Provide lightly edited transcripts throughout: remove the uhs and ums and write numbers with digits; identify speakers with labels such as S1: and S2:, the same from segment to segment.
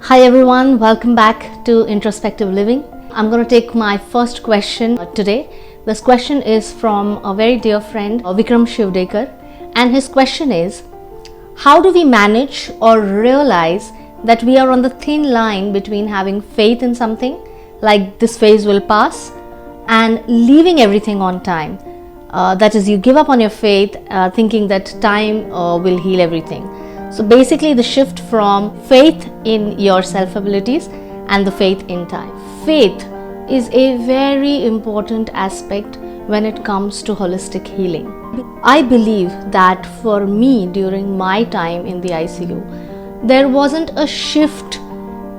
S1: Hi everyone, welcome back to Introspective Living. I'm going to take my first question today. This question is from a very dear friend, Vikram Shivdekar, and his question is, how do we manage or realize that we are on the thin line between having faith in something, like this phase will pass, and leaving everything on time? That is, you give up on your faith thinking that time will heal everything. So basically the shift from faith in your self-abilities and the faith in time. Faith is a very important aspect when it comes to holistic healing. I believe that for me during my time in the ICU, there wasn't a shift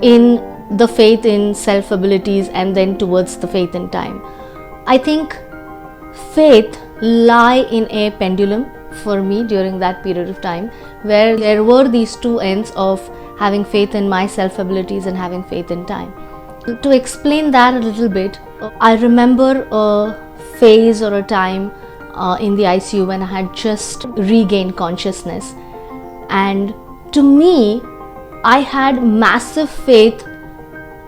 S1: in the faith in self-abilities and then towards the faith in time. I think faith lie in a pendulum for me during that period of time, where there were these two ends of having faith in my self-abilities and having faith in time. To explain that a little bit, I remember a phase or a time in the ICU when I had just regained consciousness, and to me, I had massive faith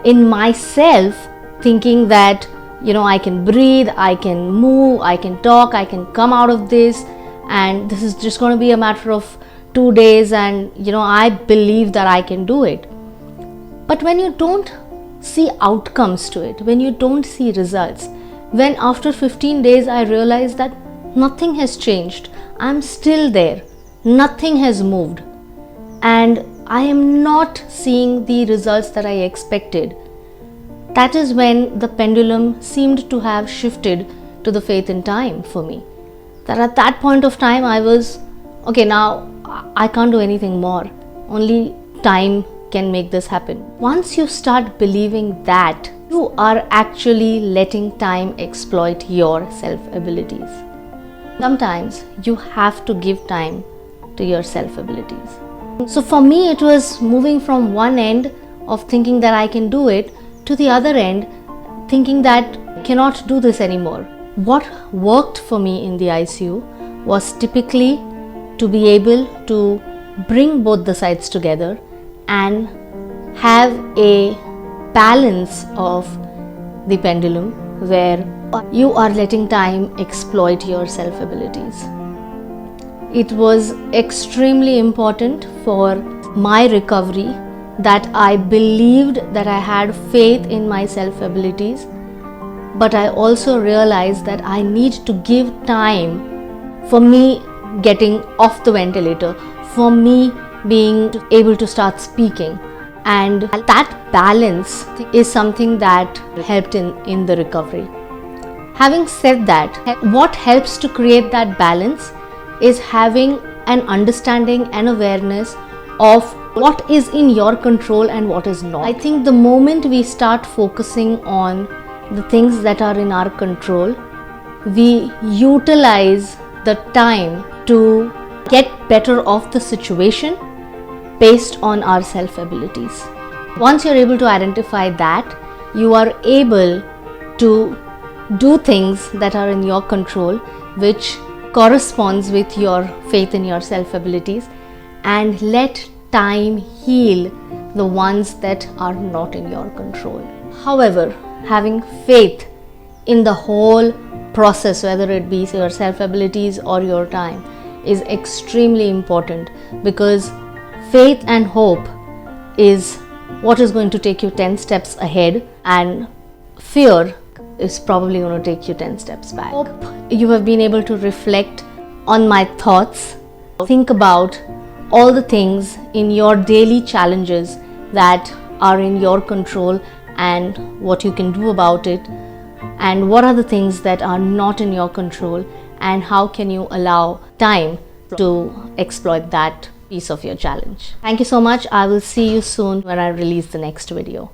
S1: in myself, thinking that I can breathe, I can move, I can talk, I can come out of this, and this is just going to be a matter of 2 days, and I believe that I can do it. But when you don't see outcomes to it, when you don't see results, when after 15 days I realized that nothing has changed, I'm still there, nothing has moved, and I am not seeing the results that I expected, that is when the pendulum seemed to have shifted to the faith in time for me. That at that point of time I was, okay, now I can't do anything more. Only time can make this happen. Once you start believing that, you are actually letting time exploit your self-abilities. Sometimes you have to give time to your self-abilities. So for me, it was moving from one end of thinking that I can do it to the other end, thinking that I cannot do this anymore. What worked for me in the ICU was typically to be able to bring both the sides together and have a balance of the pendulum where you are letting time exploit your self-abilities. It was extremely important for my recovery that I believed that I had faith in my self-abilities, but I also realized that I need to give time for me getting off the ventilator, for me being able to start speaking. And that balance is something that helped in the recovery. Having said that, what helps to create that balance is having an understanding and awareness of what is in your control and what is not. I think the moment we start focusing on the things that are in our control, we utilize the time to get better of the situation based on our self-abilities. Once you're able to identify that, you are able to do things that are in your control, which corresponds with your faith in your self-abilities, and let time heal the ones that are not in your control. However, having faith in the whole process, whether it be your self-abilities or your time, is extremely important, because faith and hope is what is going to take you 10 steps ahead, and fear is probably going to take you 10 steps back. Hope you have been able to reflect on my thoughts. Think about all the things in your daily challenges that are in your control and what you can do about it, and what are the things that are not in your control, and how can you allow time to exploit that piece of your challenge. Thank you so much. I will see you soon when I release the next video.